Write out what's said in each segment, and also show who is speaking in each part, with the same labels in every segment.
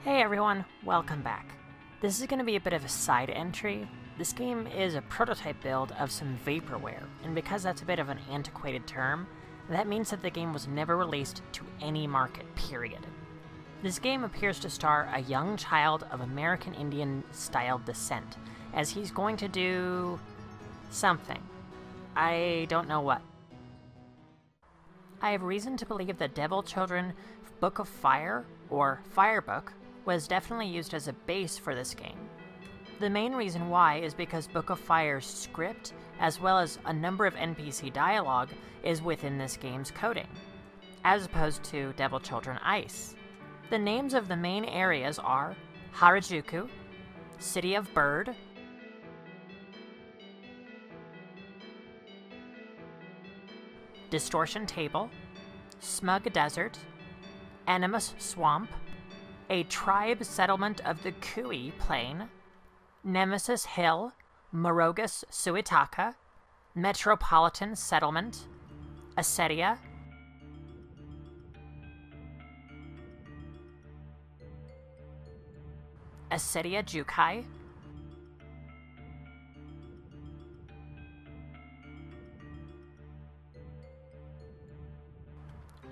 Speaker 1: Hey everyone, welcome back. This is going to be a bit of a side entry. This game is a prototype build of some vaporware, and because that's a bit of an antiquated term, that means that the game was never released to any market, period. This game appears to star a young child of American Indian-style descent, as he's going to do something. I don't know what. I have reason to believe that Devil Children Book of Fire, or Firebook, was definitely used as a base for this game. The main reason why is because Book of Fire's script, as well as a number of NPC dialogue, is within this game's coding, as opposed to Devil Children Ice. The names of the main areas are Harajuku, City of Bird, Distortion Table, Smug Desert, Animus Swamp, a tribe settlement of the Kui Plain, Nemesis Hill, Morogus Suitaka, Metropolitan Settlement, Acedia, Acedia Jukai,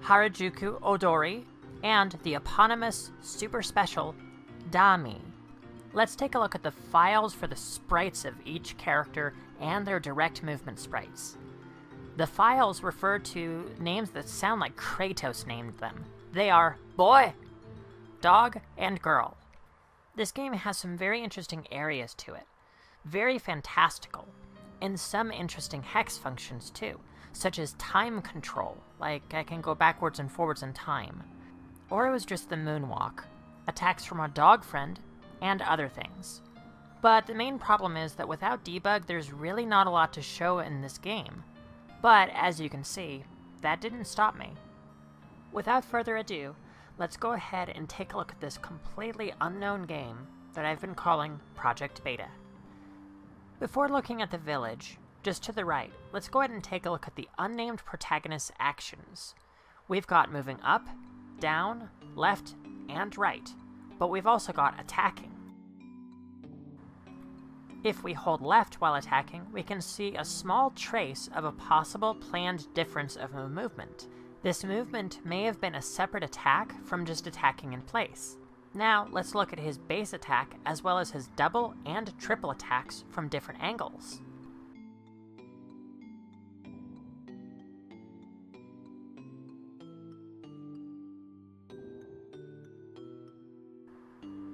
Speaker 1: Harajuku Odori, and the eponymous super special Dami. Let's take a look at the files for the sprites of each character and their direct movement sprites. The files refer to names that sound like Kratos named them. They are boy, dog, and girl. This game has some very interesting areas to it, very fantastical, and some interesting hex functions too, such as time control, like I can go backwards and forwards in time. Or it was just the moonwalk, attacks from our dog friend, and other things. But the main problem is that without debug, there's really not a lot to show in this game. But as you can see, that didn't stop me. Without further ado, let's go ahead and take a look at this completely unknown game that I've been calling Project Beta. Before looking at the village, just to the right, let's go ahead and take a look at the unnamed protagonist's actions. We've got moving up, down, left, and right, but we've also got attacking. If we hold left while attacking, we can see a small trace of a possible planned difference of a movement. This movement may have been a separate attack from just attacking in place. Now, let's look at his base attack as well as his double and triple attacks from different angles.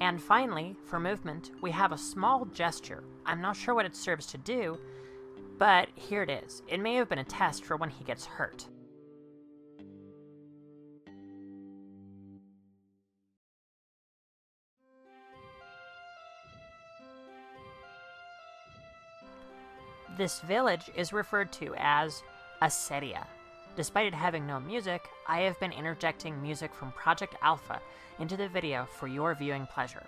Speaker 1: And finally, for movement, we have a small gesture. I'm not sure what it serves to do, but here it is. It may have been a test for when he gets hurt. This village is referred to as Acedia. Despite it having no music, I have been interjecting music from Project Alpha into the video for your viewing pleasure.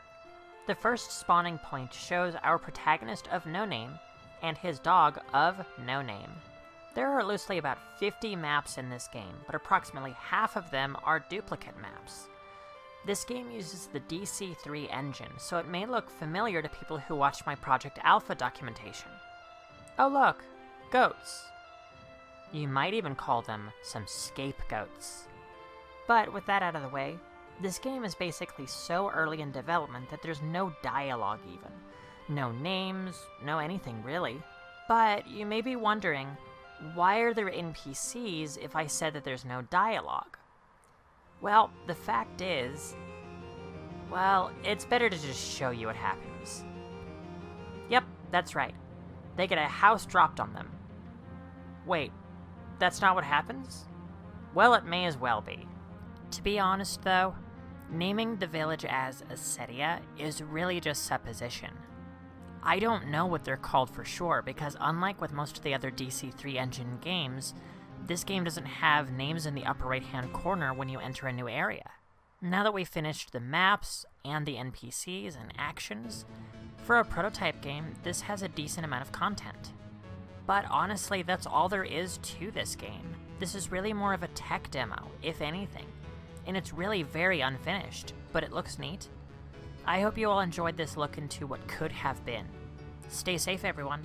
Speaker 1: The first spawning point shows our protagonist of No Name and his dog of No Name. There are loosely about 50 maps in this game, but approximately half of them are duplicate maps. This game uses the DC3 engine, so it may look familiar to people who watched my Project Alpha documentation. Oh look, goats. You might even call them some scapegoats. But with that out of the way, this game is basically so early in development that there's no dialogue even. No names, no anything really. But you may be wondering, why are there NPCs if I said that there's no dialogue? Well, the fact is, well, it's better to just show you what happens. Yep, that's right. They get a house dropped on them. Wait, that's not what happens? Well, it may as well be. To be honest, though, naming the village as Acedia is really just supposition. I don't know what they're called for sure, because unlike with most of the other DC3 engine games, this game doesn't have names in the upper right-hand corner when you enter a new area. Now that we've finished the maps and the NPCs and actions, for a prototype game, this has a decent amount of content. But honestly, that's all there is to this game. This is really more of a tech demo, if anything. And it's really very unfinished, but it looks neat. I hope you all enjoyed this look into what could have been. Stay safe, everyone.